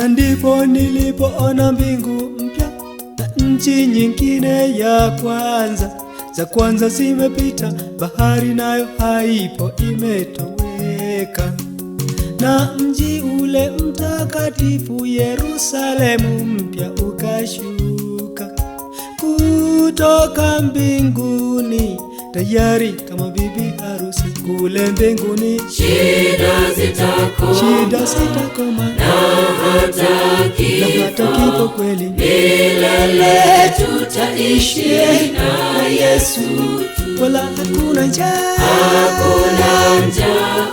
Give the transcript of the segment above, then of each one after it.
Na ndipo nilipoona mbingu mpya na nchi nyingine ya kwanza. Za kwanza zimepita, bahari nayo haipo, imetoweka. Na mji ule mtakatifu Yerusalemu mpya ukashuka kutoka mbinguni, tayari kama bibi harusi kule mbinguni. Shida zitakoma na hata kifo kweli, milele tutaishi na Yesu. Wala hakuna njaa,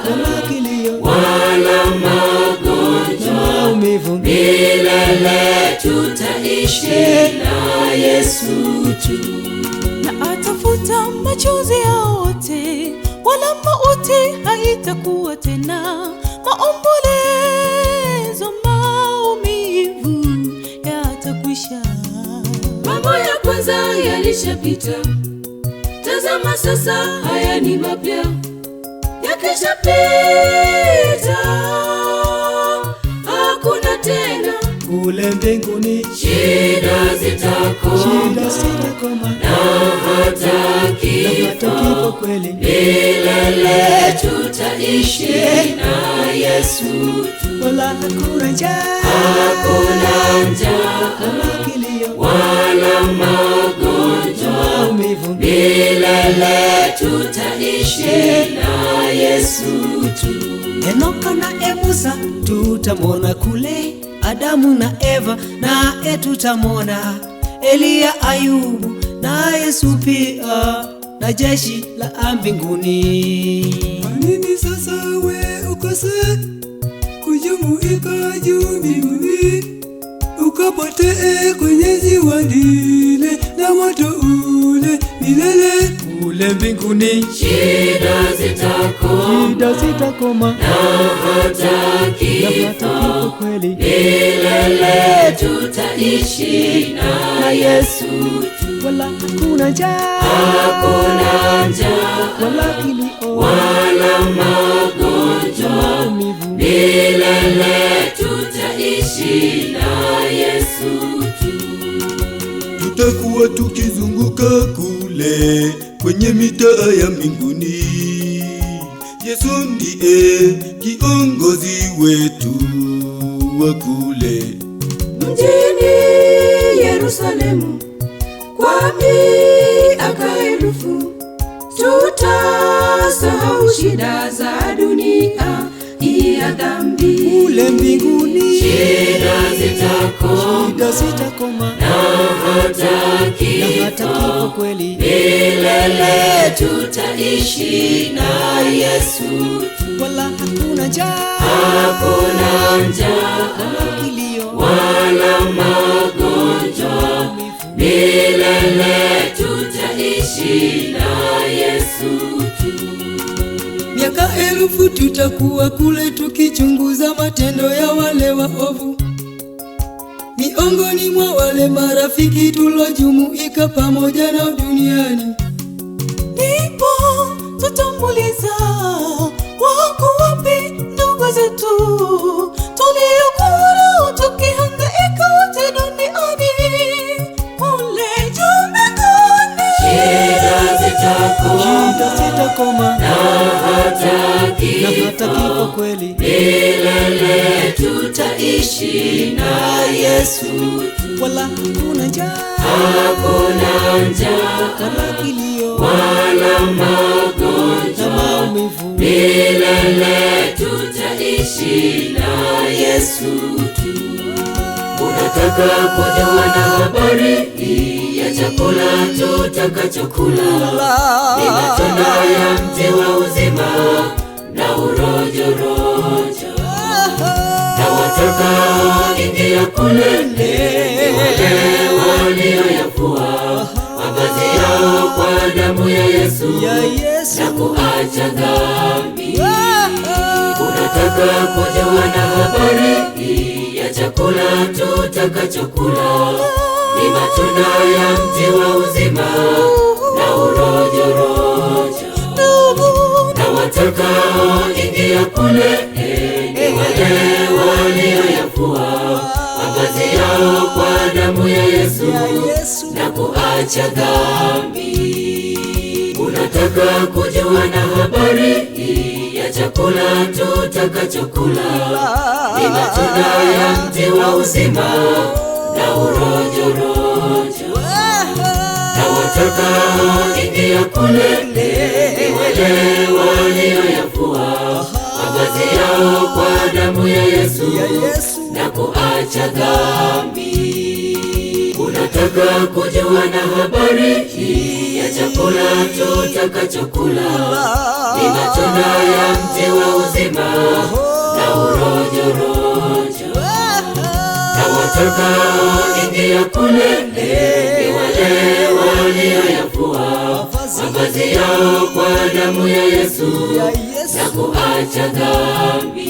wala kilio, wala magonjwa, maumivu. Milele tutaishi na Yesu tu. Na atafuta machozi yao wote, wala mauti haitakuwa tena. Maombolezo, maumivu yatakwisha. Mambo ya kwanza yalishapita, tazama sasa haya ni mapya. Yakishapita hakuna tena. Kule mbinguni Shida zitakoma na hata kifo kweli, milele tutaishi na Yesu tu. wala hakuna njaa, wala kilio, wala magonjwa, maumivu. milele tutaishi na Yesu tu. Enoka na Musa tutamwona kule, Adamu na Eva naye tutamwona, Eliya, Ayubu na Yesu pia, na jeshi la mbinguni. Kwa nini sasa we ukose kujumuika juu mbinguni, ukapotee kwenye ziwa lile na moto ule milele? Kule mbinguni Shida zitakoma na hata kifo kweli, milele tutaishi na Yesu tu. wala hakuna njaa, wala kilio, wala magonjwa, maumivu. milele tutaishi na Yesu tu. Tutakuwa tukizunguka kule kwenye mitaa ya mbinguni. Yesu ndiye kiongozi wetu wa kule. Mjini Yerusalemu kwa miaka elfu, tutasahau shida za dunia ya dhambi. Kule mbinguni Shida zitakoma na hata kifo kweli, milele tutaishi na Yesu tu. wala hakuna njaa, wala kilio, wala magonjwa, milele tutaishi na Yesu tu. Miaka elfu tutakuwa kule tukichunguza matendo ya wale waovu, miongoni mwa wale marafiki tulojumuika pamoja na duniani. Ndipo tutamuuliza, wako wapi ndugu zetu tuliokuwa nao tukihangaika wote duniani? Kule juu mbinguni Shida zitakoma na hata kifo kweli, milele tutaishi na Yesu tu. wala hakuna njaa, wala kilio, wala magonjwa, maumivu. milele tutaishi na Yesu tu. Unataka kujua na habari ya chakula tutakachokula? Ni matunda ya mti wa uzima na urojorojo. Na watakaoingia kule ni wale walioyafua mavazi yao kwa damu ya Yesu na kuacha dhambi. Unataka kujua na habari ya chakula tutakachokula? Ni matunda ya mti wa uzima na urojorojo. Na watakaoingia kule ni wale walioyafua damu ya Yesu na kuacha dhambi. Unataka kujua na habari ya chakula tutakachokula? Ni matunda ya mti wa uzima na urojorojo. Na watakaoingia kule ni wale walioyafua mavazi yao kwa damu ya Yesu na kuacha dhambi. Unataka kujua na habari ya chakula tutakachokula? Ni matunda ya mti wa uzima na urojorojo. Na watakaoingia kule ni wale walioyafua mavazi yao kwa damu ya Yesu na kuacha dhambi.